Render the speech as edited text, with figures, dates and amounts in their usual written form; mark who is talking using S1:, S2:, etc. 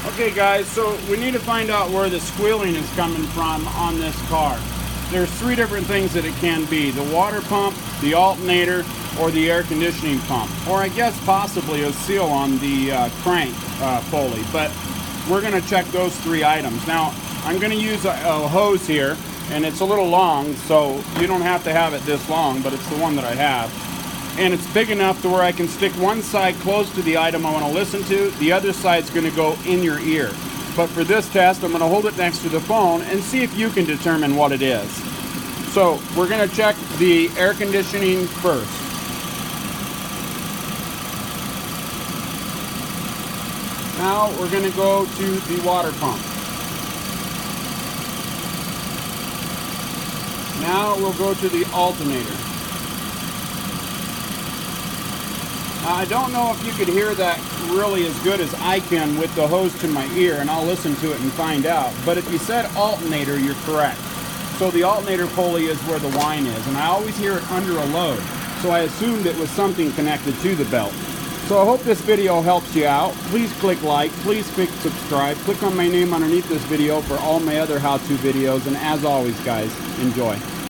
S1: Okay guys, so we need to find out where the squealing is coming from on this car. There's three different things that it can be: the water pump, the alternator, or the air conditioning pump, or I guess possibly a seal on the crank pulley. But we're going to check those three items. Now I'm going to use a hose here, and it's a little long, so you don't have to have it this long, but it's the one that I have. And it's big enough to where I can stick one side close to the item I want to listen to, the other side's going to go in your ear. But for this test, I'm going to hold it next to the phone and see if you can determine what it is. So we're going to check the air conditioning first. Now we're going to go to the water pump. Now we'll go to the alternator. Now, I don't know if you could hear that really as good as I can with the hose to my ear, and I'll listen to it and find out. But if you said alternator, you're correct. So the alternator pulley is where the whine is, and I always hear it under a load. So I assumed it was something connected to the belt. So I hope this video helps you out. Please click like, please click subscribe, click on my name underneath this video for all my other how-to videos, and as always guys, enjoy.